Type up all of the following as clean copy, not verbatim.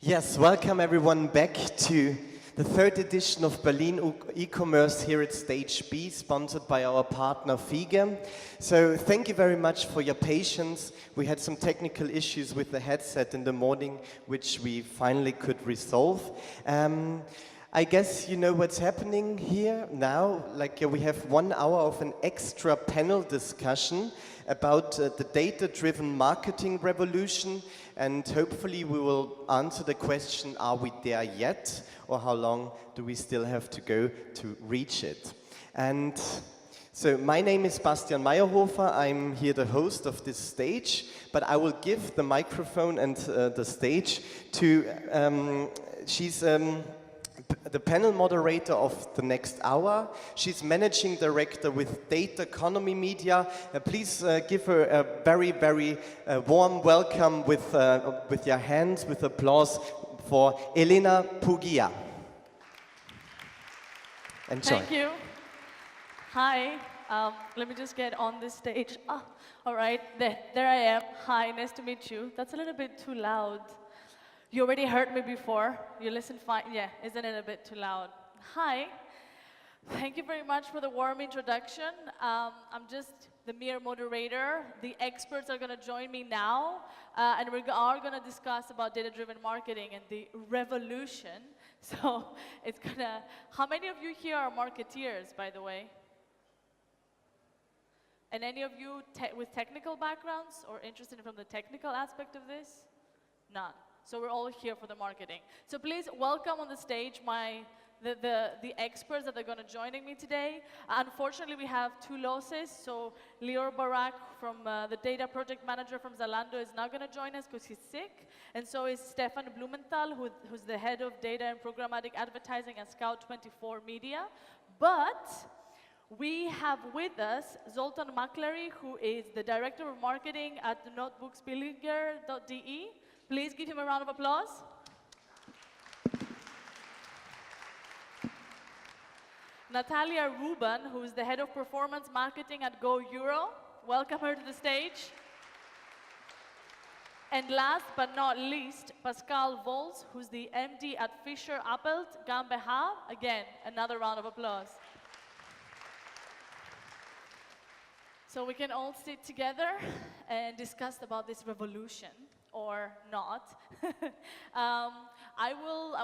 Yes, welcome everyone back to the third edition of Berlin e-commerce here at Stage B, sponsored by our partner Poughia. So thank you very much for your patience. We had some technical issues with the headset in the morning, which we finally could resolve. I guess you know what's happening here now. We have 1 hour of an extra panel discussion about the data-driven marketing revolution, and hopefully we will answer the question, are we there yet, or how long do we still have to go to reach it? And so my name is Bastian Meyerhofer. I'm here the host of this stage, but I will give the microphone and the stage to, she's the panel moderator of the next hour. She's managing director with Dataconomy Media. Please give her a very, very warm welcome with your hands, with applause for Elena Poughia. Enjoy. Thank you. Hi. Let me just get on this stage. All right, there I am. Hi, nice to meet you. That's a little bit too loud. You already heard me before. You listen fine. Yeah, isn't it a bit too loud? Hi. Thank you very much for the warm introduction. I'm just the mere moderator. The experts are going to join me now, and we are going to discuss about data-driven marketing and the revolution. So it's going to... How many of you here are marketeers, by the way? And any of you with technical backgrounds or interested from the technical aspect of this? None. So we're all here for the marketing. So please welcome on the stage the experts that are going to joining me today. Unfortunately, we have 2 losses. So Lior Barak, from the data project manager from Zalando, is not going to join us because he's sick. And so is Stefan Blumenthal, who's the head of data and programmatic advertising at Scout24 Media. But we have with us Zoltan Maklari, who is the director of marketing at notebooksbilliger.de. Please give him a round of applause. Natalia Ruban, who is the head of performance marketing at Go Euro. Welcome her to the stage. And last but not least, Pascal Vols, who's the MD at Fischer Appelt GmbH. Again, another round of applause. So we can all sit together and discuss about this revolution. Or not. I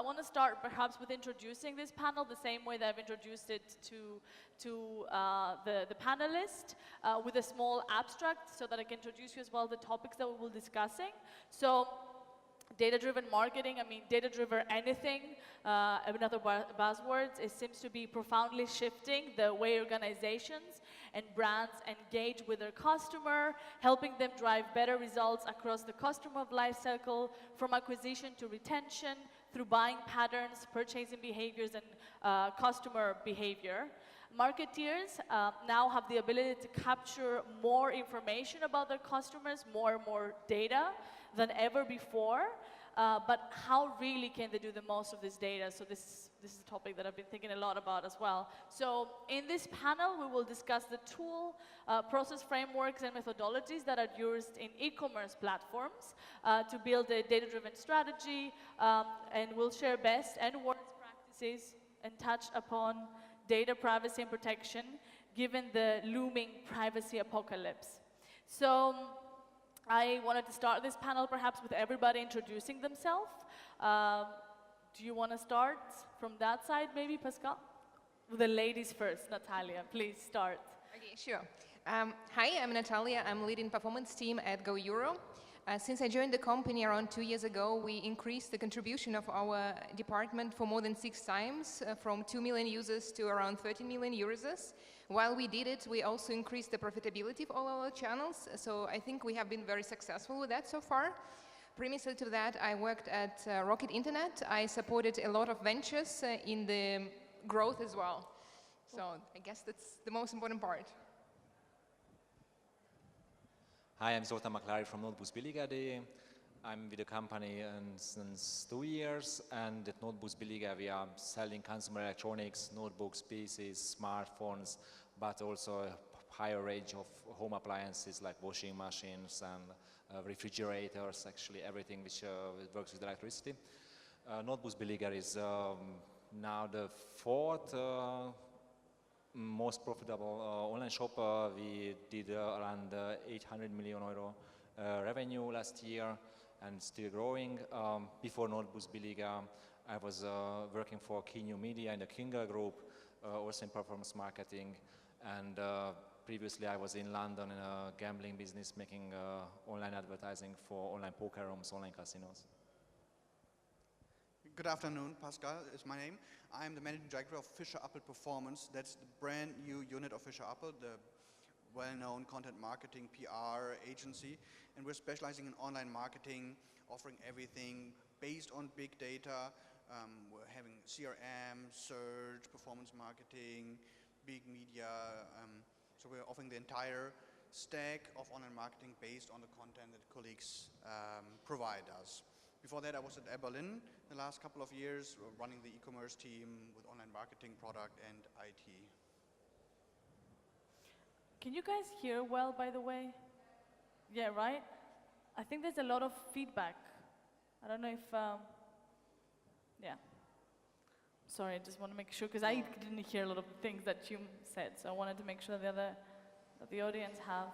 want to start perhaps with introducing this panel the same way that I've introduced it to the panelists with a small abstract so that I can introduce you as well the topics that we will be discussing. So data-driven marketing, I mean data-driven anything, another buzzwords, it seems to be profoundly shifting the way organizations and brands engage with their customer, helping them drive better results across the customer lifecycle, from acquisition to retention, through buying patterns, purchasing behaviors, and customer behavior. Marketeers now have the ability to capture more information about their customers, more and more data than ever before. But how really can they do the most of this data? So this is a topic that I've been thinking a lot about as well. So in this panel, we will discuss the tool, process frameworks, and methodologies that are used in e-commerce platforms to build a data-driven strategy, and we'll share best and worst practices and touch upon data privacy and protection, given the looming privacy apocalypse. So I wanted to start this panel perhaps with everybody introducing themselves. Do you want to start from that side, maybe, Pascal? With the ladies first. Natalia, please start. Okay, sure. Hi, I'm Natalia. I'm leading performance team at Go Euro. Since I joined the company around 2 years ago, we increased the contribution of our department for more than 6 times, from 2 million users to around 13 million users. While we did it, we also increased the profitability of all our channels, so I think we have been very successful with that so far. Previously to that, I worked at Rocket Internet. I supported a lot of ventures in the growth as well. So I guess that's the most important part. Hi, I'm Zoltan Maklari from notebooksbilliger.de. I'm with the company since 2 years, and at notebooksbilliger we are selling consumer electronics, notebooks, PCs, smartphones, but also a higher range of home appliances like washing machines and refrigerators, actually everything which works with electricity. Notebooksbilliger is now the fourth most profitable online shop. We did around 800 million euro revenue last year and still growing. Before Notebooksbilliger, I was working for Key New Media in the Kinga Group, also in performance marketing, and previously I was in London in a gambling business making online advertising for online poker rooms, online casinos. Good afternoon, Pascal is my name. I'm the managing director of Fischer Appel Performance. That's the brand new unit of Fischer Appel, the well-known content marketing PR agency. And we're specializing in online marketing, offering everything based on big data. We're having CRM, search, performance marketing, big media. So we're offering the entire stack of online marketing based on the content that colleagues provide us. Before that, I was at Berlin the last couple of years, running the e-commerce team with online marketing, product, and IT. Can you guys hear well, by the way? Yeah, right? I think there's a lot of feedback. I don't know if, yeah. Sorry, I just want to make sure, because I didn't hear a lot of the things that you said, so I wanted to make sure that the audience have.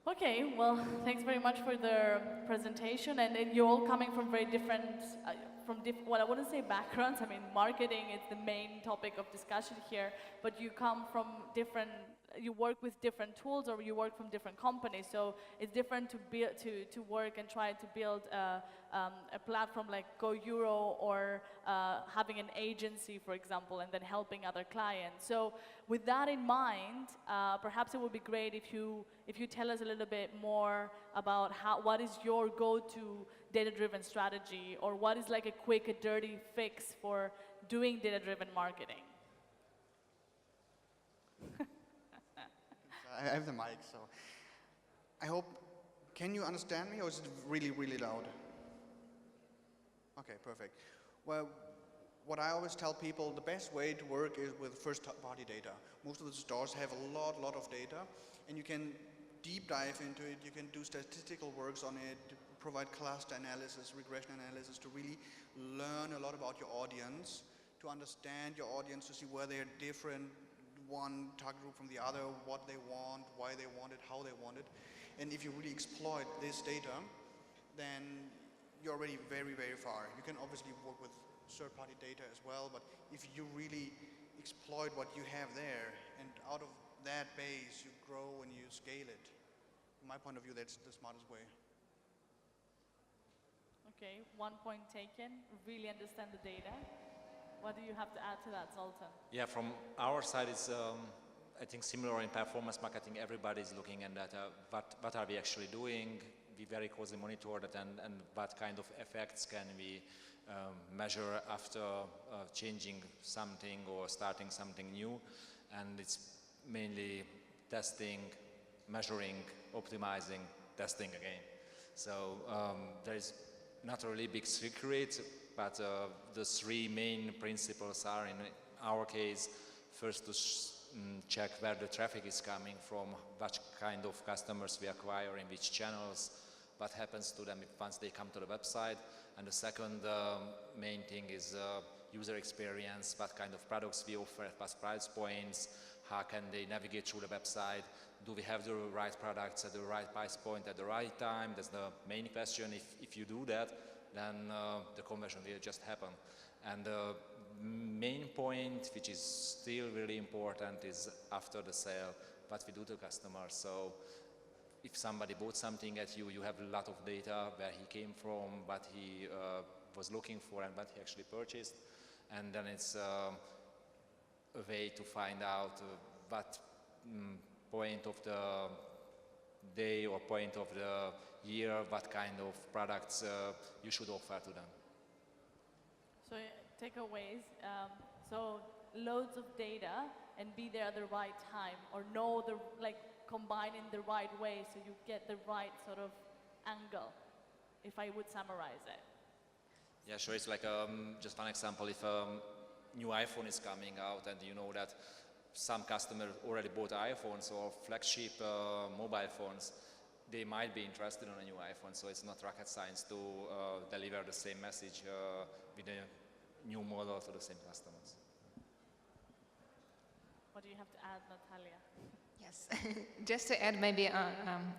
Okay, well, thanks very much for the presentation, and you're all coming from very different, well, I wouldn't say backgrounds. I mean, marketing is the main topic of discussion here, but you come from different, you work with different tools, or you work from different companies, so it's different to build, to work and try to build a platform like Go Euro, or having an agency, for example, and then helping other clients. So with that in mind, perhaps it would be great if you tell us a little bit more about what is your go-to data-driven strategy, or what is like a quick, a dirty fix for doing data-driven marketing? I have the mic, so I hope, can you understand me, or is it really, really loud? Okay, perfect. Well, what I always tell people, the best way to work is with first-party data. Most of the stores have a lot of data, and you can deep dive into it, you can do statistical works on it, provide cluster analysis, regression analysis, to really learn a lot about your audience, to understand your audience, to see where they're different, one target group from the other, what they want, why they want it, how they want it. And if you really exploit this data, then you're already very, very far. You can obviously work with third-party data as well, but if you really exploit what you have there, and out of that base you grow and you scale it, from my point of view, that's the smartest way. Okay, 1 point taken. Really understand the data. What do you have to add to that, Zoltan? Yeah, from our side, it's I think similar in performance marketing. Everybody's looking at data. What are we actually doing? We very closely monitor that, and what kind of effects can we measure after changing something or starting something new. And it's mainly testing, measuring, optimizing, testing again. So there is not a really big secret, but the three main principles are, in our case, first to check where the traffic is coming from, what kind of customers we acquire, in which channels, what happens to them once they come to the website. And the second main thing is user experience, what kind of products we offer, at what price points, how can they navigate through the website, do we have the right products at the right price point at the right time? That's the main question. If you do that, then the conversion will just happen. And the main point, which is still really important, is after the sale, what we do to customers. So if somebody bought something at you, you have a lot of data, where he came from, what he was looking for, and what he actually purchased. And then it's a way to find out what point of the day or point of the year, what kind of products you should offer to them. So takeaways, so loads of data and be there at the right time, or know the, like, combine in the right way so you get the right sort of angle, if I would summarize it. Yeah, sure. It's like just one example. If a new iPhone is coming out and you know that some customers already bought iPhones or flagship mobile phones, they might be interested in a new iPhone, so it's not rocket science to deliver the same message with a new model to the same customers. What do you have to add, Natalia? Yes, just to add maybe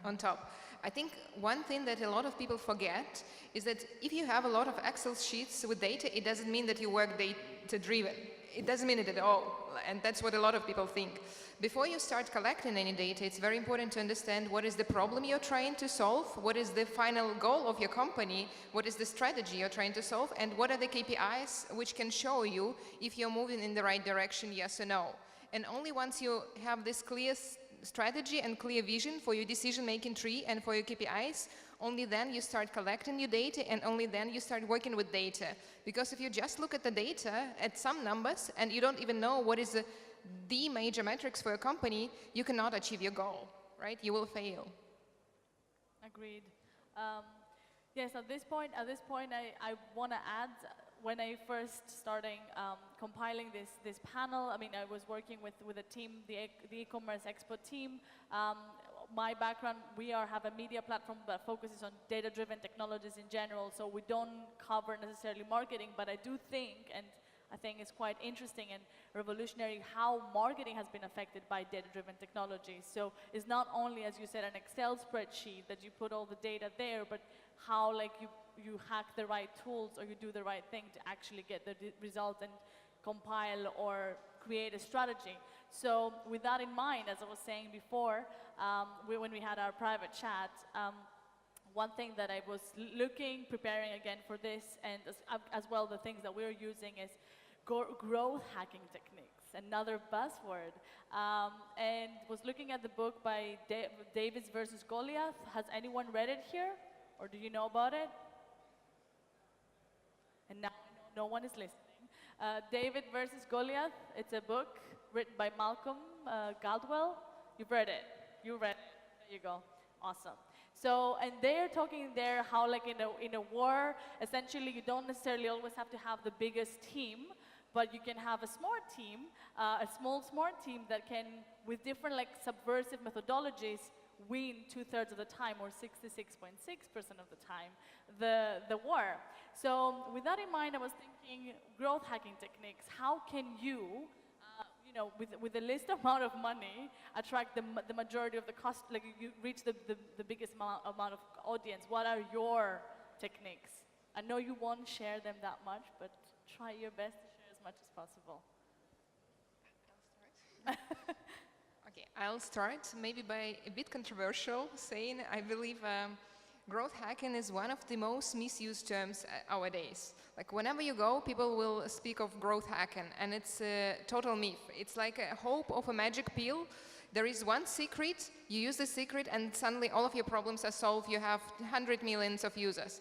on top. I think one thing that a lot of people forget is that if you have a lot of Excel sheets with data, it doesn't mean that you work data-driven. It doesn't mean it at all, and that's what a lot of people think. Before you start collecting any data, it's very important to understand what is the problem you're trying to solve, what is the final goal of your company, what is the strategy you're trying to solve, and what are the KPIs which can show you if you're moving in the right direction, yes or no. And only once you have this clear strategy and clear vision for your decision-making tree and for your KPIs, only then you start collecting your data, and only then you start working with data. Because if you just look at the data, at some numbers, and you don't even know what is the major metrics for your company, you cannot achieve your goal, right? You will fail. Agreed. Yes, at this point, I want to add, when I first started compiling this panel, I mean, I was working with a team, the e-commerce expert team. My background, we have a media platform that focuses on data-driven technologies in general, so we don't cover necessarily marketing, but I do think, and I think it's quite interesting and revolutionary how marketing has been affected by data-driven technologies. So it's not only, as you said, an Excel spreadsheet that you put all the data there, but how like you hack the right tools or you do the right thing to actually get the result and compile or create a strategy. So with that in mind, as I was saying before, when we had our private chat, one thing that I was preparing again for this, and as well the things that we're using is growth hacking techniques, another buzzword. And was looking at the book by David versus Goliath. Has anyone read it here? Or do you know about it? And now no one is listening. David versus Goliath, it's a book written by Malcolm Gladwell. You've read it. You read it. There you go. Awesome. So, and they're talking there how like in a war, essentially you don't necessarily always have to have the biggest team, but you can have a smart team, a smart team that can, with different like subversive methodologies, win 2/3 of the time, or 66.6% of the time, the war. So with that in mind, I was thinking growth hacking techniques. How can you, with the least amount of money, attract the majority of the cost, like you reach the biggest amount of audience? What are your techniques? I know you won't share them that much, but try your best to share as much as possible. Okay, I'll start maybe by a bit controversial saying I believe growth hacking is one of the most misused terms nowadays. Like whenever you go, people will speak of growth hacking, and it's a total myth. It's like a hope of a magic pill. There is one secret, you use the secret, and suddenly all of your problems are solved. You have 100 millions of users.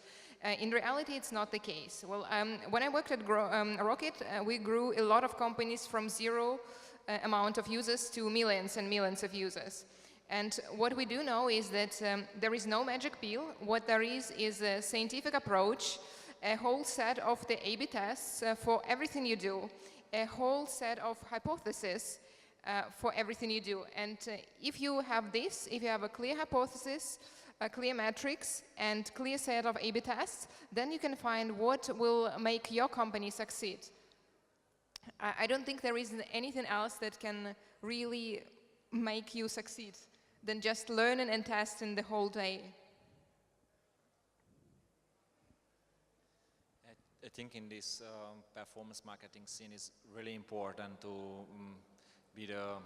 In reality, it's not the case. Well, when I worked at Rocket, we grew a lot of companies from zero amount of users to millions and millions of users. And what we do know is that there is no magic pill. What there is a scientific approach, a whole set of the A/B tests for everything you do, a whole set of hypotheses for everything you do. And if you have this, if you have a clear hypothesis, a clear metrics, and clear set of A/B tests, then you can find what will make your company succeed. I don't think there is anything else that can really make you succeed than just learning and testing the whole day. I think in this performance marketing scene is really important to be the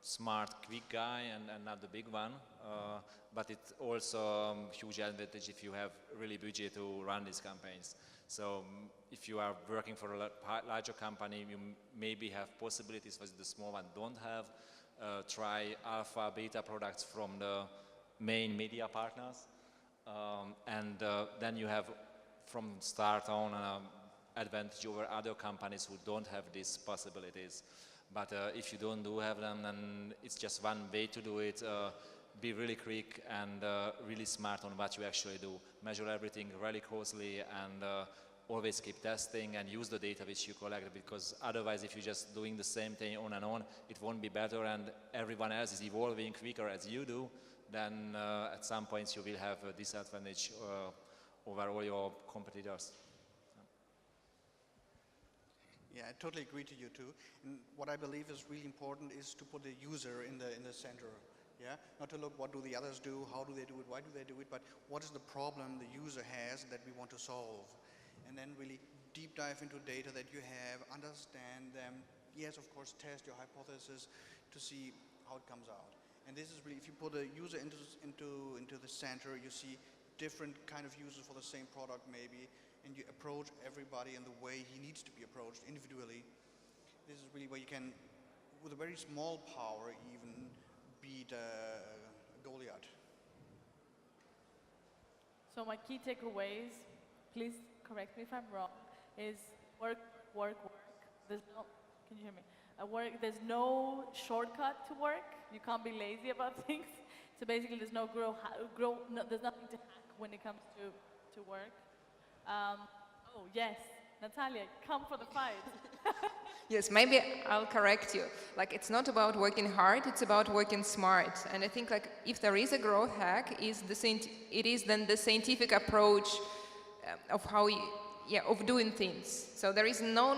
smart, quick guy and not the big one. But it's also a huge advantage if you have really budget to run these campaigns. So if you are working for a larger company, you maybe have possibilities that the small one don't have. Try alpha, beta products from the main media partners. And then you have from start on an advantage over other companies who don't have these possibilities. But if you don't have them, then it's just one way to do it. Be really quick and really smart on what you actually do. Measure everything really closely and always keep testing and use the data which you collect, because otherwise if you're just doing the same thing on and on, it won't be better, and everyone else is evolving quicker as you do, then at some points you will have a disadvantage over all your competitors. Yeah, I totally agree to you too. And what I believe is really important is to put the user in the center. Yeah, not to look what do the others do, how do they do it, why do they do it, but what is the problem the user has that we want to solve, and then really deep dive into data that you have, understand them. Yes, of course, test your hypothesis to see how it comes out. And this is really, if you put a user into the center, you see different kind of users for the same product maybe, and you approach everybody in the way he needs to be approached individually. This is really where you can, with a very small power even, beat Goliath. So my key takeaways, please correct me if I'm wrong, is work, work, work. There's no, can you hear me? There's no shortcut to work. You can't be lazy about things. So basically, there's no there's nothing to hack when it comes to work. Oh yes, Natalia, come for the fight. Yes, maybe I'll correct you. Like, it's not about working hard, it's about working smart. And I think, like, if there is a growth hack, it is then the scientific approach of how of doing things. So there is no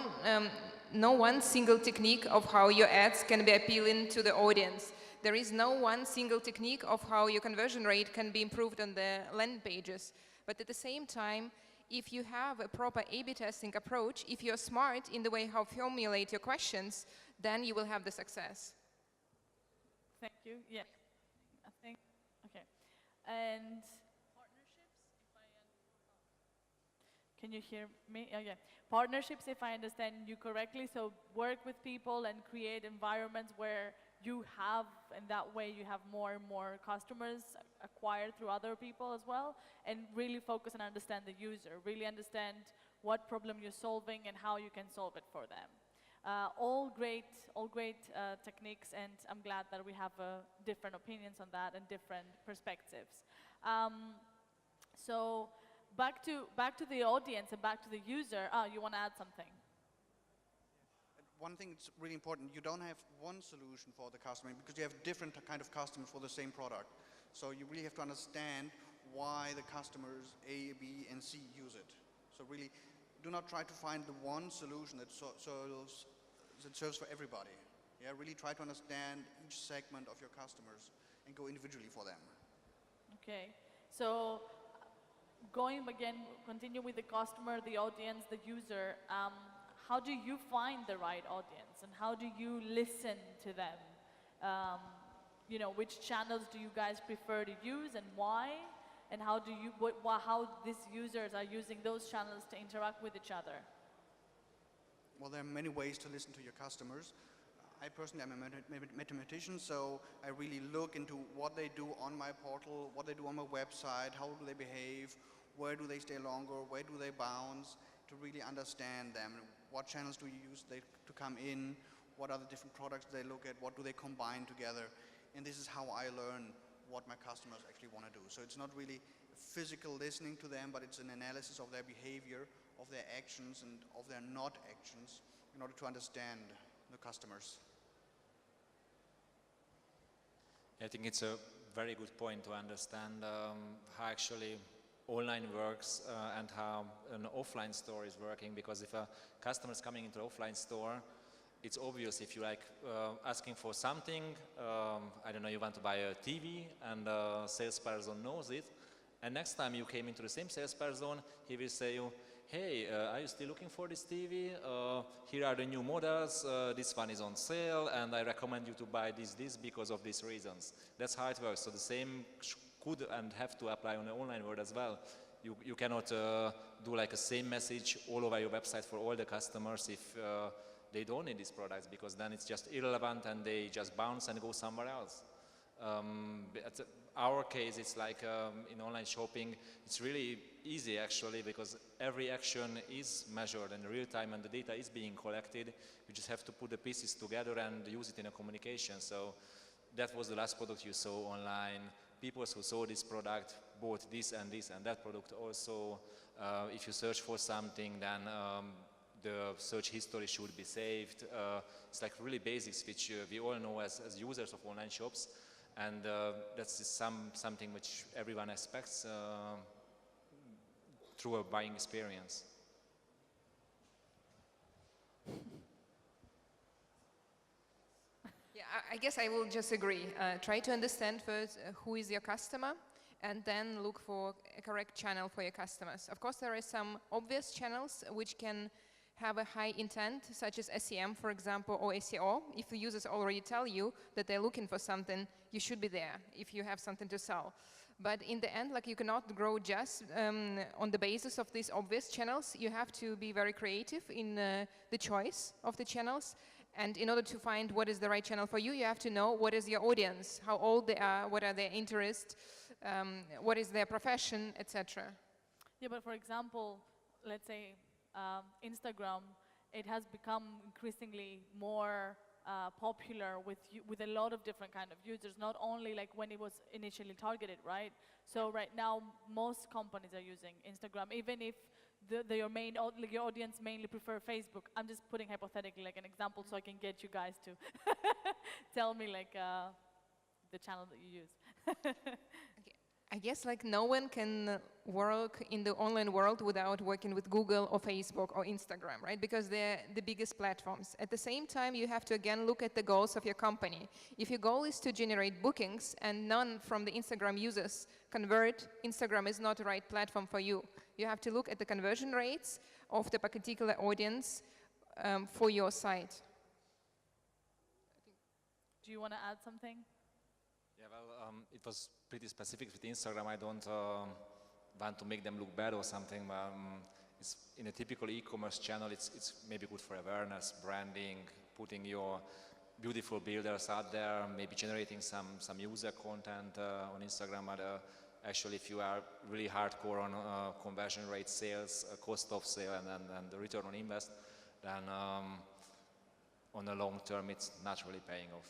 one single technique of how your ads can be appealing to the audience. There is no one single technique of how your conversion rate can be improved on the landing pages. But at the same time, if you have a proper A/B testing approach, if you're smart in the way how formulate your questions, then you will have the success. Thank you. Yeah, I think, okay. And partnerships, can you hear me? Oh, yeah. Partnerships, if I understand you correctly, so work with people and create environments where you have, in that way, you have more and more customers acquired through other people as well, and really focus and understand the user, really understand what problem you're solving and how you can solve it for them. All great techniques, and I'm glad that we have different opinions on that and different perspectives. So back to the audience and back to the user. You want to add something? One thing that's really important, you don't have one solution for the customer because you have different kind of customers for the same product. So you really have to understand why the customers A, B, and C use it. So really, do not try to find the one solution that serves for everybody. Yeah, really try to understand each segment of your customers and go individually for them. Okay, so going again, continue with the customer, the audience, the user. How do you find the right audience, and how do you listen to them? You know, which channels do you guys prefer to use, and why? And how do you, how these users are using those channels to interact with each other? Well, there are many ways to listen to your customers. I personally am a mathematician, so I really look into what they do on my portal, what they do on my website, how do they behave, where do they stay longer, where do they bounce, to really understand them. What channels do you use to come in, what are the different products they look at, what do they combine together. And this is how I learn what my customers actually want to do. So it's not really physical listening to them, but it's an analysis of their behavior, of their actions, and of their not actions in order to understand the customers. I think it's a very good point to understand how actually online works and how an offline store is working, because if a customer is coming into an offline store, it's obvious if you like asking for something, I don't know, you want to buy a TV and a salesperson knows it, and next time you came into the same salesperson, he will say you, hey, are you still looking for this TV? Here are the new models, this one is on sale, and I recommend you to buy this because of these reasons. That's how it works. So the same could and have to apply on the online world as well. You cannot do like a same message all over your website for all the customers if they don't need these products, because then it's just irrelevant and they just bounce and go somewhere else. Our case, it's like in online shopping, it's really easy actually, because every action is measured in real time and the data is being collected. You just have to put the pieces together and use it in a communication. So that was the last product you saw online. People who saw this product bought this and that product also. If you search for something, then the search history should be saved. It's like really basics which we all know as users of online shops. And that's just something which everyone expects through a buying experience. Yeah, I guess I will just agree. Try to understand first who is your customer, and then look for a correct channel for your customers. Of course, there are some obvious channels which can have a high intent, such as SEM, for example, or SEO. If the users already tell you that they're looking for something, you should be there if you have something to sell. But in the end, like, you cannot grow just on the basis of these obvious channels. You have to be very creative in the choice of the channels. And in order to find what is the right channel for you, you have to know what is your audience, how old they are, what are their interests, what is their profession, etc. Yeah, but for example, let's say Instagram, it has become increasingly more popular with a lot of different kind of users, not only like when it was initially targeted, right? So right now, most companies are using Instagram, even if your audience mainly prefer Facebook. I'm just putting hypothetically like an example so I can get you guys to tell me like the channel that you use. Okay. I guess like no one can work in the online world without working with Google or Facebook or Instagram, right? Because they're the biggest platforms. At the same time, you have to again look at the goals of your company. If your goal is to generate bookings and none from the Instagram users convert, Instagram is not the right platform for you. You have to look at the conversion rates of the particular audience for your site. Do you want to add something? Yeah, well, it was pretty specific with Instagram. I don't want to make them look bad or something. It's in a typical e-commerce channel, it's maybe good for awareness, branding, putting your beautiful builders out there, maybe generating some user content on Instagram. But actually, if you are really hardcore on conversion rate, sales, cost of sale, and the return on invest, then on the long term, it's not really paying off.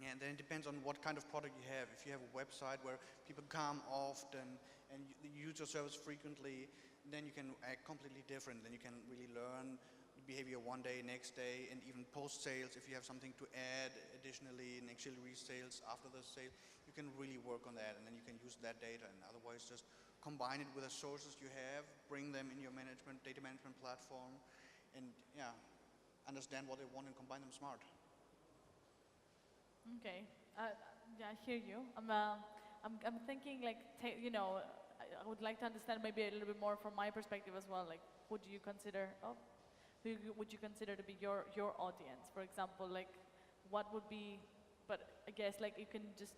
Yeah, and then it depends on what kind of product you have. If you have a website where people come often and you use your service frequently, then you can act completely different. Then you can really learn behavior one day, next day, and even post-sales. If you have something to add additionally in auxiliary sales after the sale, you can really work on that, and then you can use that data. And otherwise, just combine it with the sources you have, bring them in your data management platform, and yeah, understand what they want and combine them smart. Okay, yeah, I hear you. I'm thinking like, you know, I would like to understand maybe a little bit more from my perspective as well. Like, who do you consider? Who would you consider to be your audience? For example, like, what would be? But I guess like you can just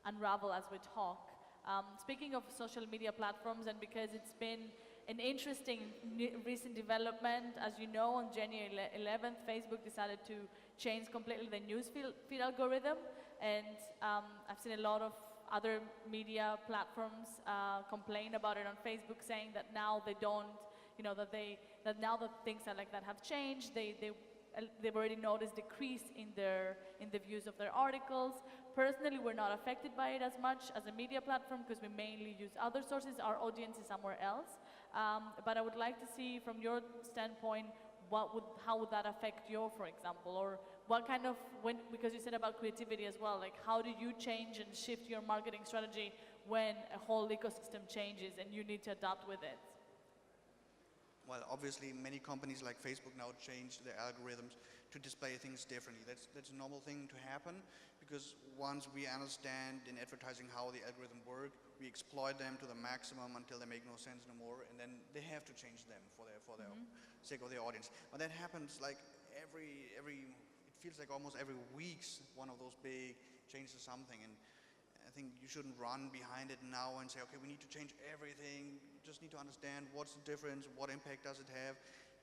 unravel as we talk. Speaking of social media platforms, and because it's been an interesting recent development, as you know, on January 11th, Facebook decided to change completely the news feed algorithm, and I've seen a lot of other media platforms complain about it on Facebook, saying that now they don't, you know, that now that things like that have changed, they've already noticed decrease in the views of their articles. Personally, we're not affected by it as much as a media platform because we mainly use other sources. Our audience is somewhere else. But I would like to see from your standpoint, how would that affect you, for example, or what kind of, because you said about creativity as well, like how do you change and shift your marketing strategy when a whole ecosystem changes and you need to adapt with it? Well, obviously, many companies like Facebook now change their algorithms to display things differently. That's a normal thing to happen, because once we understand in advertising how the algorithm works, we exploit them to the maximum until they make no sense no more, and then they have to change them for their sake of their audience. But that happens like it feels like almost every week one of those big changes to something, and I think you shouldn't run behind it now and say, okay, we need to change everything. You just need to understand what's the difference, what impact does it have.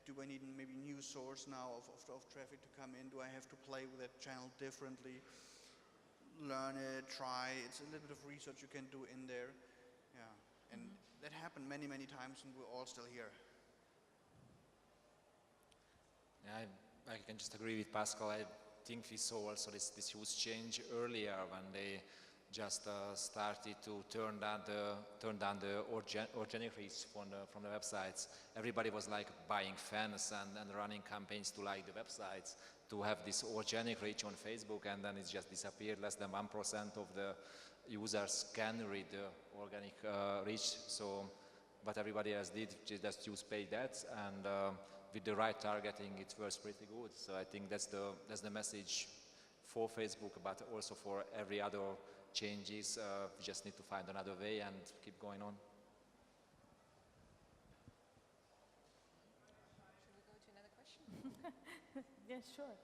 Do I need maybe new source now of traffic to come in? Do I have to play with that channel differently? Learn it, try. It's a little bit of research you can do in there. Yeah, and that happened many, many times, and we're all still here. Yeah, I can just agree with Pascal. I think we saw also this huge change earlier when they just started to turn down the organic reach from the websites. Everybody was like buying fans and running campaigns to like the websites to have this organic reach on Facebook, and then it just disappeared. Less than 1% of the users can read the organic reach. So, but everybody else did just use paid ads, and with the right targeting, it works pretty good. So I think that's the message for Facebook, but also for every other changes. We just need to find another way and keep going on. Should we go to another question? Yes, sure.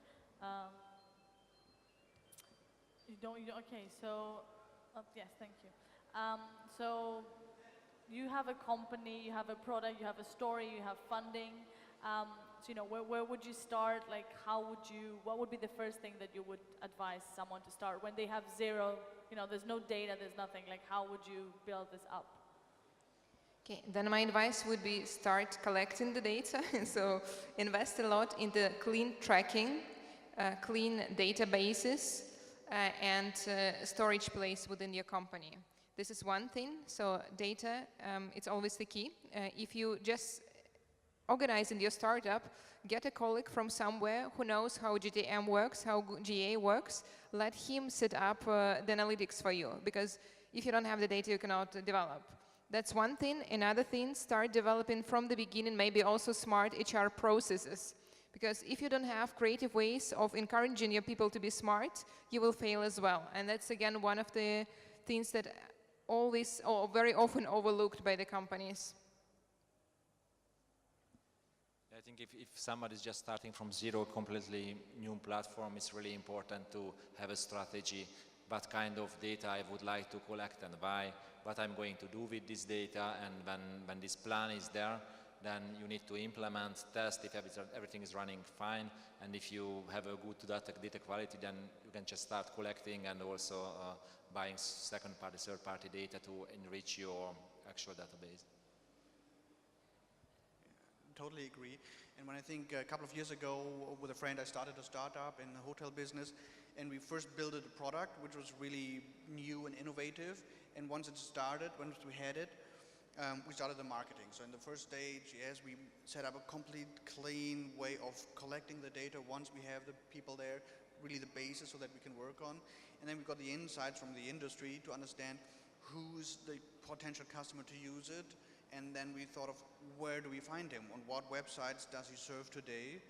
You don't, okay, so, yes, thank you. So you have a company, you have a product, you have a story, you have funding. So, you know, where would you start? Like, what would be the first thing that you would advise someone to start when they have zero, you know, there's no data, there's nothing, like how would you build this up? Okay, then my advice would be start collecting the data. So invest a lot in the clean tracking, clean databases, and storage place within your company. This is one thing. So data, it's always the key. If you just organize in your startup, get a colleague from somewhere who knows how GTM works, how GA works, let him set up the analytics for you. Because if you don't have the data, you cannot develop. That's one thing. Another thing, start developing from the beginning, maybe also smart HR processes. Because if you don't have creative ways of encouraging your people to be smart, you will fail as well. And that's, again, one of the things that always or very often overlooked by the companies. I think if somebody is just starting from zero, completely new platform, it's really important to have a strategy. What kind of data I would like to collect and why, what I'm going to do with this data, and when this plan is there, then you need to implement, test if everything is running fine, and if you have a good data quality, then you can just start collecting and also buying second-party, third-party data to enrich your actual database. Totally agree. And when I think a couple of years ago with a friend, I started a startup in the hotel business, and we first built a product which was really new and innovative. And once it started, once we had it, we started the marketing. So in the first stage, yes, we set up a complete clean way of collecting the data once we have the people there, really the basis so that we can work on. And then we got the insights from the industry to understand who's the potential customer to use it. And then we thought of where do we find him? On what websites does he serve today?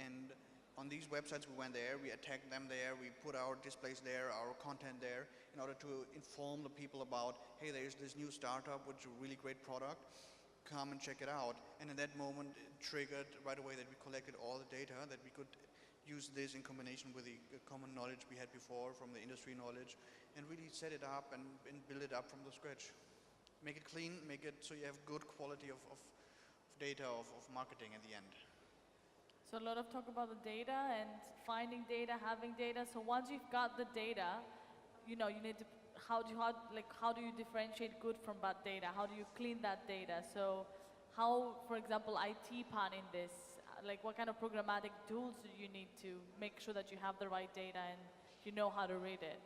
And on these websites we went there, we attacked them there, we put our displays there, our content there, in order to inform the people about, hey, there's this new startup which is a really great product, come and check it out. And in that moment it triggered right away that we collected all the data, that we could use this in combination with the common knowledge we had before from the industry knowledge, and really set it up and build it up from the scratch. Make it clean, make it so you have good quality of data, of marketing at the end. So a lot of talk about the data and finding data, having data. So once you've got the data, you know, you need to, how do you differentiate good from bad data? How do you clean that data? So how, for example, IT pan in this, like what kind of programmatic tools do you need to make sure that you have the right data and you know how to read it?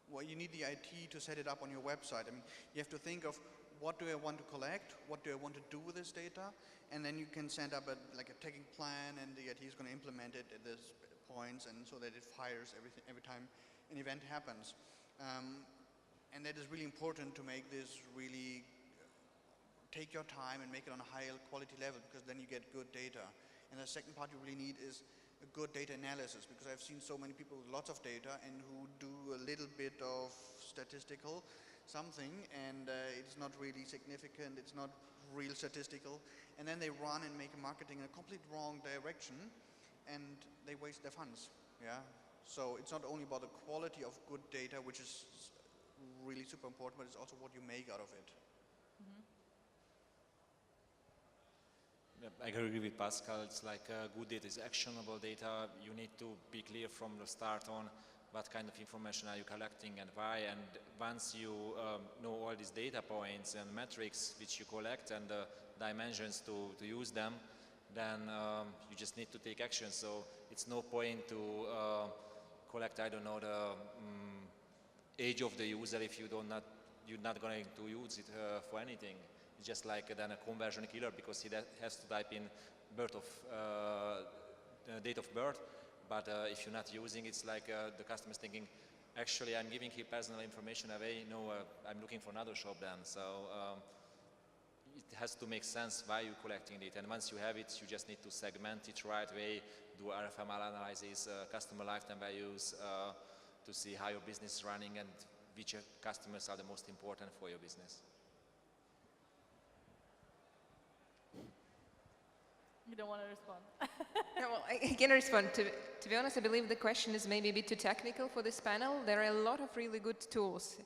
Well, you need the IT to set it up on your website. I mean, you have to think of what do I want to collect, what do I want to do with this data, and then you can send up a tagging plan, and the IT is going to implement it at this points, and so that it fires every time an event happens. And that is really important to make this really take your time and make it on a higher quality level, because then you get good data. And the second part you really need is a good data analysis, because I've seen so many people with lots of data and who do a little bit of statistical something, and it's not really significant, it's not real statistical, and then they run and make marketing in a complete wrong direction, and they waste their funds. Yeah. So it's not only about the quality of good data, which is really super important, but it's also what you make out of it. Mm-hmm. I agree with Pascal. It's like good data is actionable data. You need to be clear from the start on what kind of information are you collecting and why. And once you know all these data points and metrics which you collect and the dimensions to use them, then you just need to take action. So it's no point to collect, I don't know, the age of the user if you're not going to use it for anything. It's just like then a conversion killer because he has to type in date of birth. But if you're not using it, it's like the customer's thinking, actually, I'm giving his personal information away. No, I'm looking for another shop then. So it has to make sense why you're collecting it. And once you have it, you just need to segment it right way, do RFML analysis, customer lifetime values, to see how your business is running and which customers are the most important for your business. You don't want to respond. No, well, I can respond. To be honest, I believe the question is maybe a bit too technical for this panel. There are a lot of really good tools.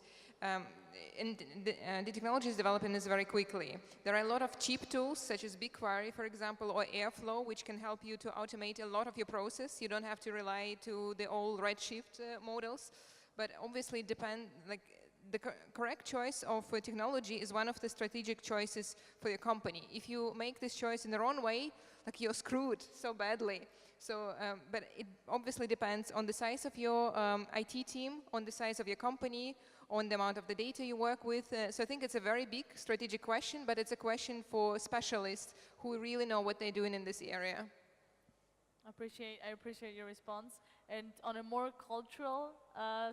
And the technology is developing this very quickly. There are a lot of cheap tools, such as BigQuery, for example, or Airflow, which can help you to automate a lot of your process. You don't have to rely to the old Redshift models. But obviously, the correct choice of technology is one of the strategic choices for your company. If you make this choice in the wrong way, like you're screwed so badly. So, but it obviously depends on the size of your IT team, on the size of your company, on the amount of the data you work with. So I think it's a very big strategic question, but it's a question for specialists who really know what they're doing in this area. I appreciate your response. And on a more cultural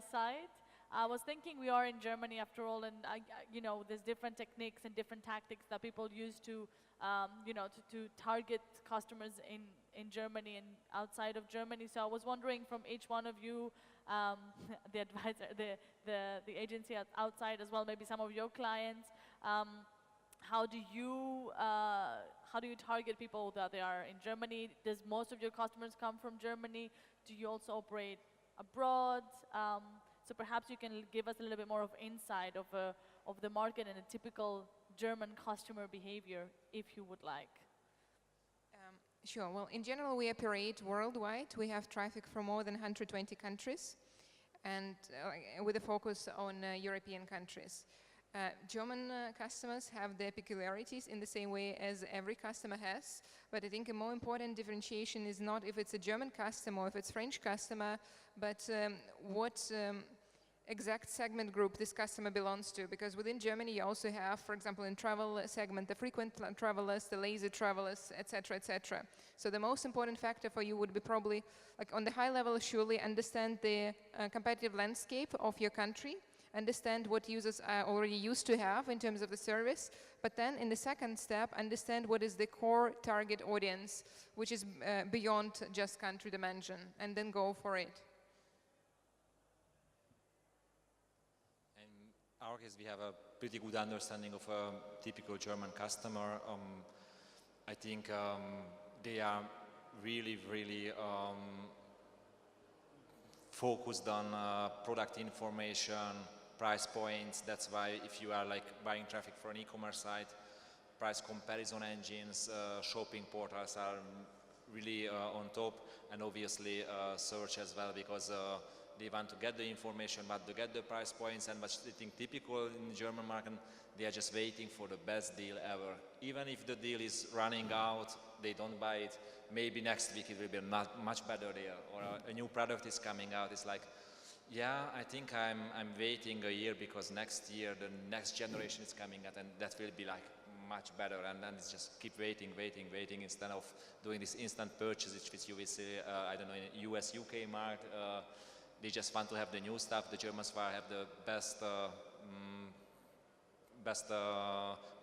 side, I was thinking we are in Germany after all, and there's different techniques and different tactics that people use to, to target customers in Germany and outside of Germany. So I was wondering from each one of you, the advisor, the agency outside as well, maybe some of your clients, how do you target people that they are in Germany? Does most of your customers come from Germany? Do you also operate abroad? So perhaps you can give us a little bit more of insight of the market and a typical German customer behavior, if you would like. Sure. Well, in general, we operate worldwide. We have traffic from more than 120 countries, and with a focus on European countries. German customers have their peculiarities in the same way as every customer has, but I think a more important differentiation is not if it's a German customer or if it's French customer, but what exact segment group this customer belongs to, because within Germany you also have, for example, in travel segment, the frequent travelers, the lazy travelers, etc., etc. So the most important factor for you would be probably, like on the high level, surely understand the competitive landscape of your country, understand what users are already used to have in terms of the service, but then in the second step, understand what is the core target audience, which is beyond just country dimension, and then go for it. In our case, we have a pretty good understanding of a typical German customer. I think they are really, really focused on product information, price points. That's why if you are like buying traffic for an e-commerce site, price comparison engines, shopping portals are really on top, and obviously search as well, because they want to get the information, but to get the price points, and what's I think typical in the German market, they are just waiting for the best deal ever. Even if the deal is running out, they don't buy it. Maybe next week it will be a much better deal, or a new product is coming out. It's like, yeah, I think I'm waiting a year because next year the next generation is coming out, and that will be like much better. And then it's just keep waiting instead of doing this instant purchases, which you will see, I don't know, in US, UK market. They just want to have the new stuff. The Germans want to have the best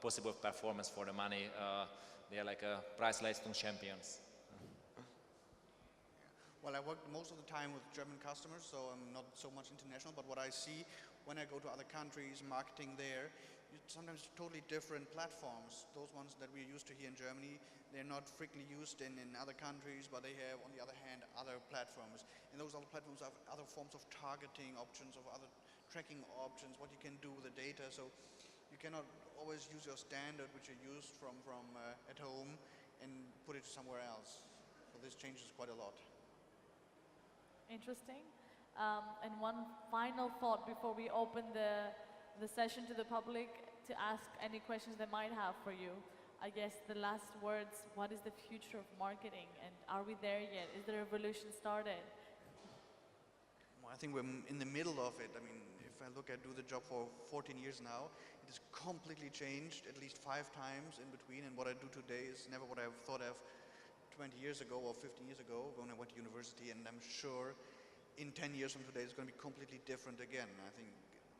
possible performance for the money. They are like price Leistung champions. Well, I work most of the time with German customers, so I'm not so much international, but what I see when I go to other countries, marketing there, sometimes totally different platforms. Those ones that we're used to here in Germany, they're not frequently used in other countries, but they have, on the other hand, other platforms. And those other platforms have other forms of targeting options, of other tracking options, what you can do with the data. So you cannot always use your standard, which you used from at home, and put it somewhere else. So this changes quite a lot. Interesting. And one final thought before we open the session to the public to ask any questions they might have for you. I guess the last words, what is the future of marketing, and are we there yet? Is the revolution started? Well, I think we're in the middle of it. I mean, if if I do the job for 14 years now, it has completely changed at least 5 times in between, and what I do today is never what I thought of 20 years ago or 15 years ago when I went to university, and I'm sure in 10 years from today it's going to be completely different again. I think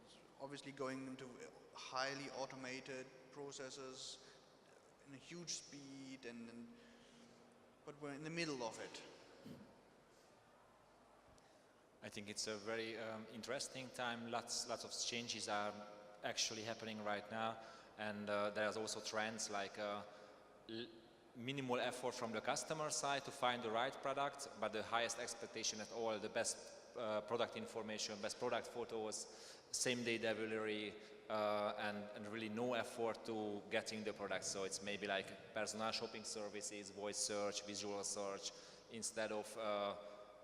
it's obviously going into highly automated processes in a huge speed, but we're in the middle of it. I think it's a very interesting time. Lots of changes are actually happening right now, and there's also trends like minimal effort from the customer side to find the right product, but the highest expectation at all, the best product information, best product photos, same-day delivery, and really no effort to getting the product. So it's maybe like personal shopping services, voice search, visual search, instead of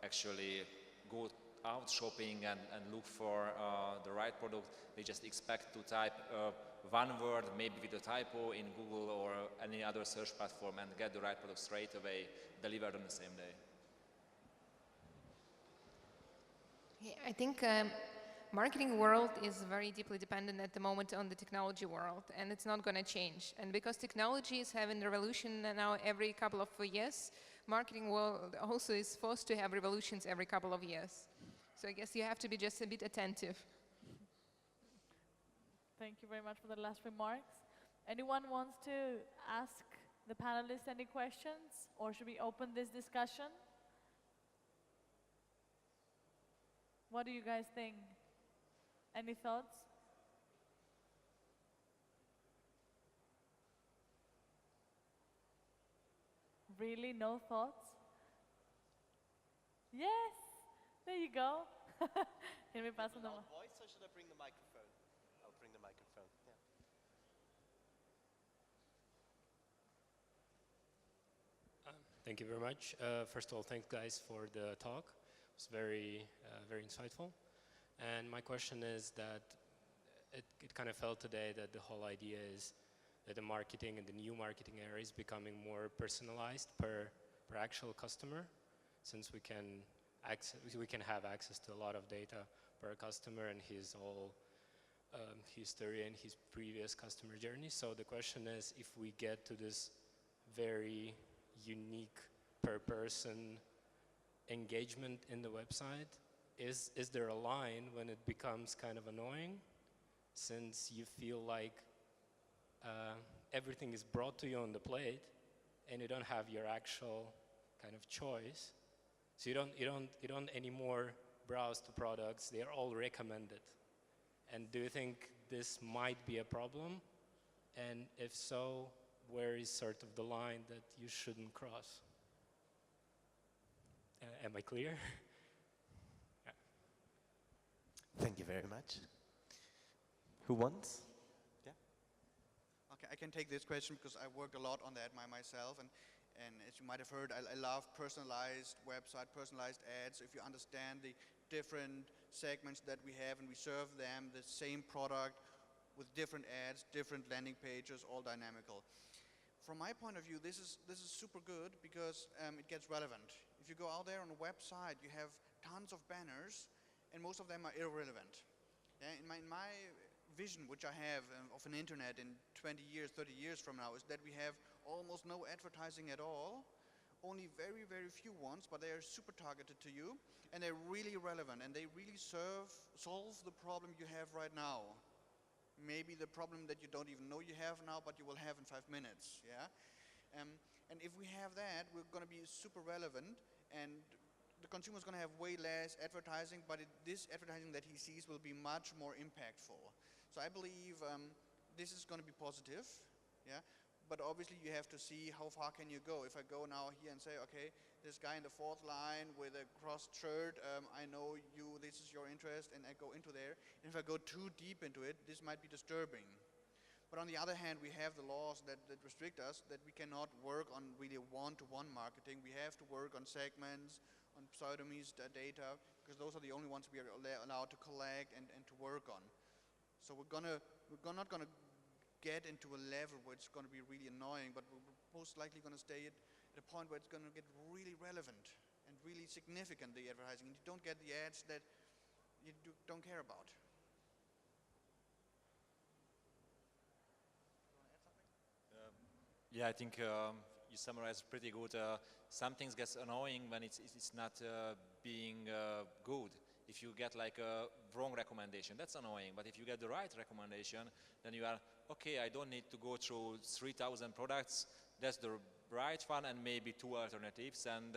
actually go out shopping and look for the right product. They just expect to type one word, maybe with a typo, in Google or any other search platform and get the right product straight away, delivered on the same day. Yeah, I think marketing world is very deeply dependent at the moment on the technology world, and it's not going to change. And because technology is having a revolution now every couple of years, marketing world also is forced to have revolutions every couple of years. So I guess you have to be just a bit attentive. Thank you very much for the last remarks. Anyone wants to ask the panelists any questions, or should we open this discussion? What do you guys think? Any thoughts? Really, no thoughts? Yes, there you go. Can we pass on the mic? Voice, or should I bring the microphone? I'll bring the microphone. Yeah. Thank you very much. First of all, thanks guys for the talk. It was very insightful. And my question is that it kind of felt today that the whole idea is that the marketing and the new marketing area is becoming more personalized per actual customer, since we can have access to a lot of data per customer and his whole history and his previous customer journey. So the question is, if we get to this very unique per person engagement in the website, is there a line when it becomes kind of annoying, since you feel like everything is brought to you on the plate and you don't have your actual kind of choice? So you don't anymore browse to products, they're all recommended. And do you think this might be a problem? And if so, where is sort of the line that you shouldn't cross? Am I clear? Yeah. Thank you very much. Who wants? Yeah. Okay, I can take this question because I worked a lot on that myself, and as you might have heard, I love personalized website, personalized ads. If you understand the different segments that we have and we serve them the same product with different ads, different landing pages, all dynamical. From my point of view, this is super good because it gets relevant. If you go out there on a website, you have tons of banners, and most of them are irrelevant. Yeah, in my vision, which I have of an internet in 20 years, 30 years from now, is that we have almost no advertising at all, only very, very few ones, but they are super targeted to you, and they're really relevant, and they really solve the problem you have right now. Maybe the problem that you don't even know you have now, but you will have in 5 minutes, yeah? And if we have that, we're going to be super relevant, and the consumer's going to have way less advertising, but this advertising that he sees will be much more impactful. So I believe this is going to be positive, yeah? But obviously you have to see how far can you go. If I go now here and say, okay, this guy in the 4th line with a crossed shirt, I know you, this is your interest, and I go into there. And if I go too deep into it, this might be disturbing. But on the other hand, we have the laws that restrict us, that we cannot work on really one-to-one marketing. We have to work on segments, on pseudonyms data, because those are the only ones we are allowed to collect and to work on. So we're not gonna get into a level where it's going to be really annoying, but we're most likely going to stay at a point where it's going to get really relevant and really significant, the advertising. And you don't get the ads that you don't care about. Yeah, I think you summarized pretty good. Some things gets annoying when it's not being good. If you get like a wrong recommendation, that's annoying. But if you get the right recommendation, then you are, okay, I don't need to go through 3,000 products. That's the right one and maybe 2 alternatives. And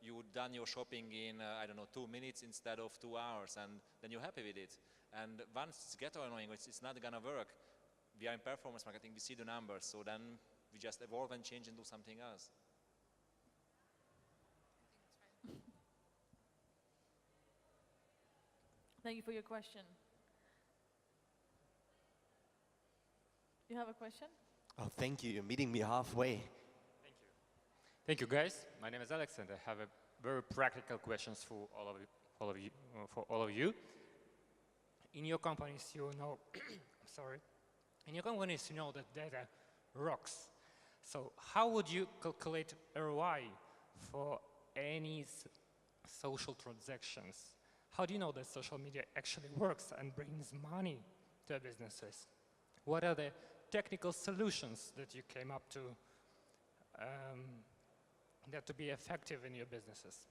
you've done your shopping in, I don't know, 2 minutes instead of 2 hours. And then you're happy with it. And once it's get annoying, it's not going to work. We are in performance marketing, we see the numbers. So then we just evolve and change and do something else. Thank you for your question. You have a question? Oh, thank you. You're meeting me halfway. Thank you. Thank you, guys. My name is Alex, and I have a very practical questions for all of you. In your companies, you know, sorry. In your companies, you know that data rocks. So how would you calculate ROI for any social transactions? How do you know that social media actually works and brings money to businesses? What are the technical solutions that you came up to that to be effective in your businesses?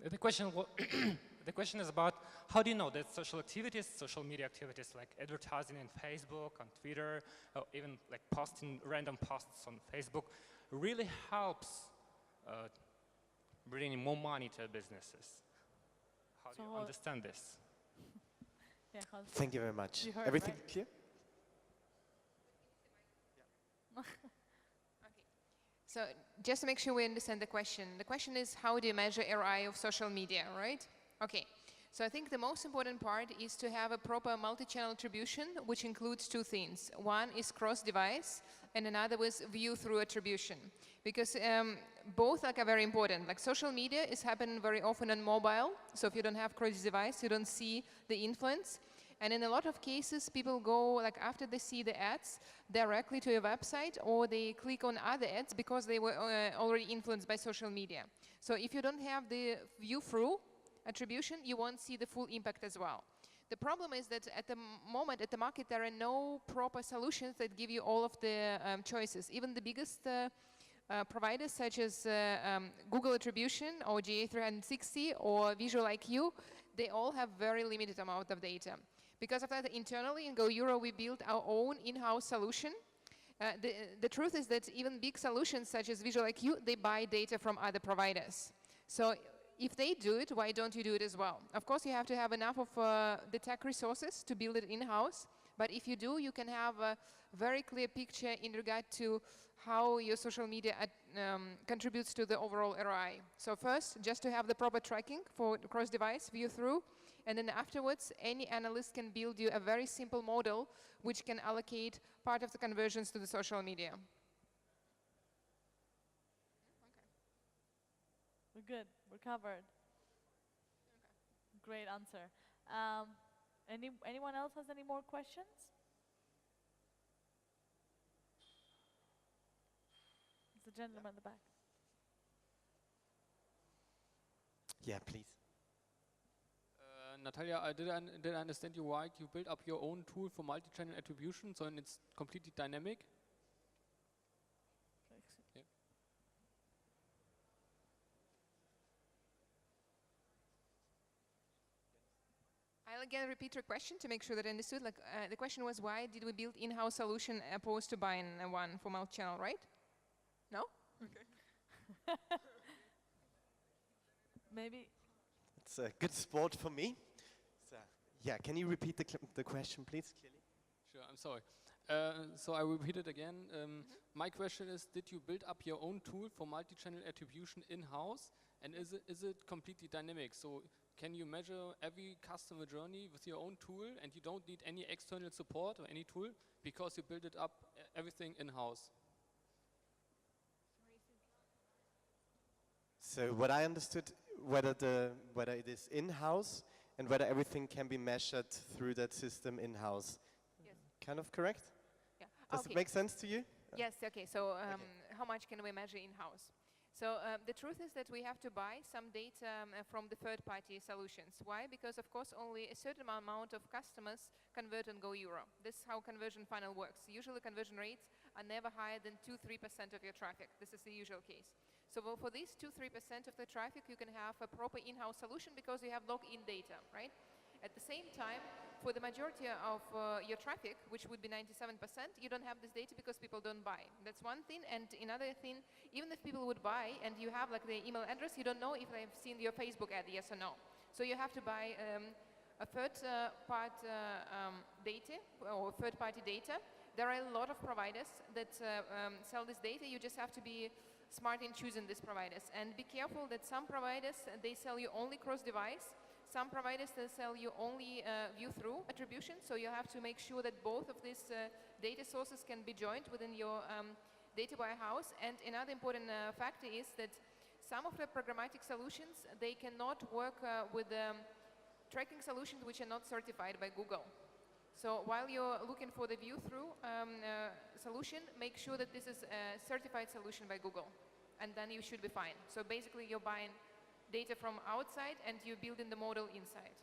The question is about how do you know that social activities, social media activities like advertising in Facebook, on Twitter, or even like posting random posts on Facebook really helps bringing more money to businesses? How do you understand this? Yeah, Thank you very much. You heard, Everything right? clear? So just to make sure we understand the question is how do you measure ROI of social media, right? Okay, so I think the most important part is to have a proper multi-channel attribution, which includes two things. One is cross-device, and another was view-through attribution. Because both are very important. Like social media is happening very often on mobile, so if you don't have cross-device, you don't see the influence. And in a lot of cases, people go, like after they see the ads, directly to your website, or they click on other ads because they were already influenced by social media. So if you don't have the view-through attribution, you won't see the full impact as well. The problem is that at the moment, at the market, there are no proper solutions that give you all of the choices. Even the biggest providers, such as Google Attribution, or GA360, or Visual IQ, they all have very limited amount of data. Because of that, internally in Go Euro, we built our own in-house solution. The truth is that even big solutions such as Visual IQ, they buy data from other providers. So if they do it, why don't you do it as well? Of course, you have to have enough of the tech resources to build it in-house. But if you do, you can have a very clear picture in regard to how your social media contributes to the overall ROI. So first, just to have the proper tracking for cross-device view-through. And then afterwards, any analyst can build you a very simple model which can allocate part of the conversions to the social media. We're good. We're covered. Great answer. Anyone else has any more questions? It's the gentleman in the back. Yeah, please. Natalia, did I understand you right? You built up your own tool for multi-channel attribution, so it's completely dynamic? Yeah. I'll again repeat your question to make sure that I understood. Like, the question was, why did we build in-house solution opposed to buying one for multi-channel, right? No? Okay. Maybe. It's a good sport for me. So, yeah, can you repeat the question, please, clearly? Sure, I'm sorry. So I repeat it again. My question is, did you build up your own tool for multi-channel attribution in-house? And is it completely dynamic? So can you measure every customer journey with your own tool and you don't need any external support or any tool because you build it up everything in-house? So what I understood, whether it is in-house and whether everything can be measured through that system in-house. Yes. Kind of correct? Yeah. Does it make sense to you? Yes, okay. So how much can we measure in-house? So the truth is that we have to buy some data from the third-party solutions. Why? Because, of course, only a certain amount of customers convert and Go Euro. This is how conversion funnel works. Usually conversion rates are never higher than 2-3% of your traffic. This is the usual case. So for these 2-3% of the traffic, you can have a proper in-house solution because you have login data, right? At the same time, for the majority of your traffic, which would be 97%, you don't have this data because people don't buy. That's one thing. And another thing, even if people would buy and you have like the email address, you don't know if they've seen your Facebook ad, yes or no. So you have to buy a third-party data. There are a lot of providers that sell this data. You just have to be smart in choosing these providers. And be careful that some providers, they sell you only cross-device. Some providers, they sell you only view-through attribution. So you have to make sure that both of these data sources can be joined within your data warehouse. And another important factor is that some of the programmatic solutions, they cannot work with tracking solutions which are not certified by Google. So while you're looking for the view-through solution, make sure that this is a certified solution by Google, and then you should be fine. So basically, you're buying data from outside, and you're building the model inside.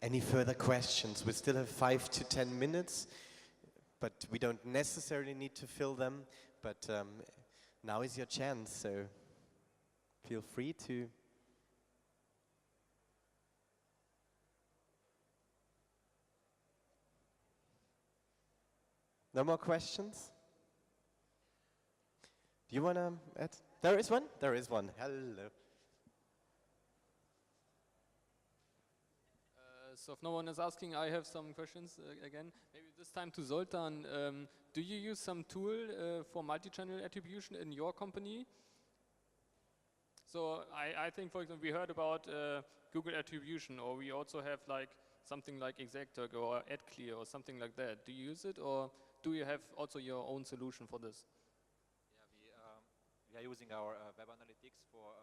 Any further questions? We still have 5 to 10 minutes, but we don't necessarily need to fill them. But now is your chance, so feel free to. No more questions? Do you want to add? There is one? There is one. Hello. So if no one is asking, I have some questions again. Maybe this time to Zoltan. Do you use some tool for multi-channel attribution in your company? So I think, for example, we heard about Google attribution, or we also have like something like Exactag or AdClear or something like that. Do you use it, or do you have also your own solution for this? Yeah, we are using our web analytics for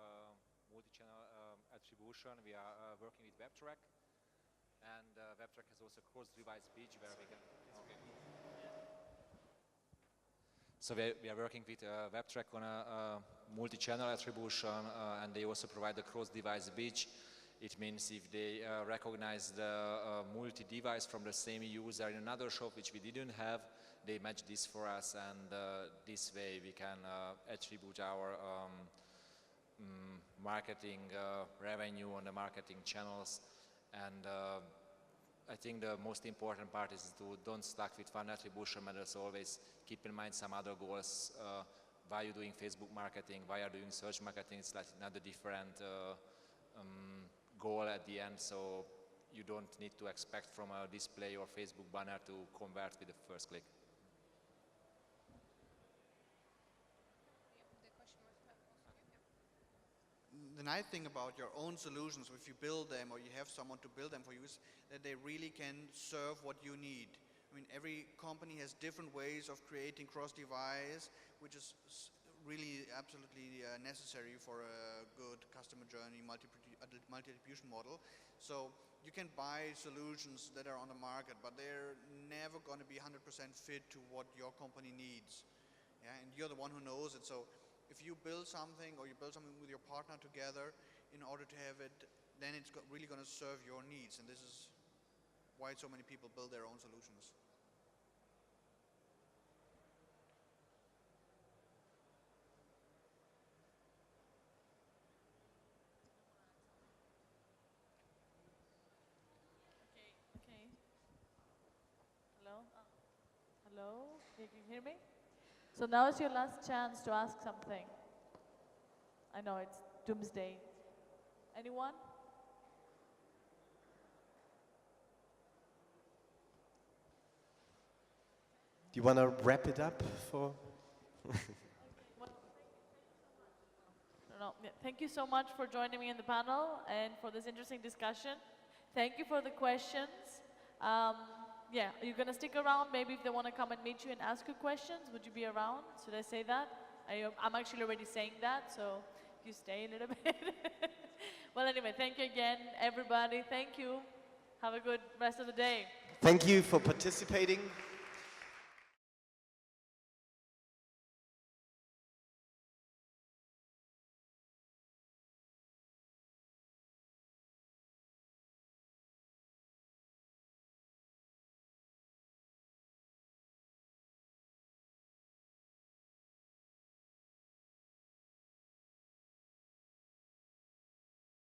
multi-channel attribution. We are working with WebTrack, and WebTrack has also cross-device speech where we can. Okay. So we are working with WebTrack on a multi-channel attribution, and they also provide a cross-device speech. It means if they recognize the multi-device from the same user in another shop which we didn't have, they match this for us, and this way we can attribute our marketing revenue on the marketing channels. And I think the most important part is to don't stuck with one attribution methods. Always keep in mind some other goals. Why you're doing Facebook marketing, why you're doing search marketing, it's like another different goal at the end. So you don't need to expect from a display or Facebook banner to convert with the first click. The nice thing about your own solutions, if you build them or you have someone to build them for you, is that they really can serve what you need. I mean, every company has different ways of creating cross-device, which is really absolutely necessary for a good customer journey multi-attribution model. So you can buy solutions that are on the market, but they're never going to be 100% fit to what your company needs. Yeah, and you're the one who knows it. So if you build something, or you build something with your partner together in order to have it, then it's really going to serve your needs. And this is why so many people build their own solutions. Okay. Hello? Hello? Can you hear me? So now is your last chance to ask something. I know it's doomsday. Anyone? Do you want to wrap it up for? No. Yeah, thank you so much for joining me in the panel and for this interesting discussion. Thank you for the questions. Yeah, are you going to stick around? Maybe if they want to come and meet you and ask you questions, would you be around? Should I say that? I'm actually already saying that, so you stay a little bit. Well, anyway, thank you again, everybody. Thank you. Have a good rest of the day. Thank you for participating.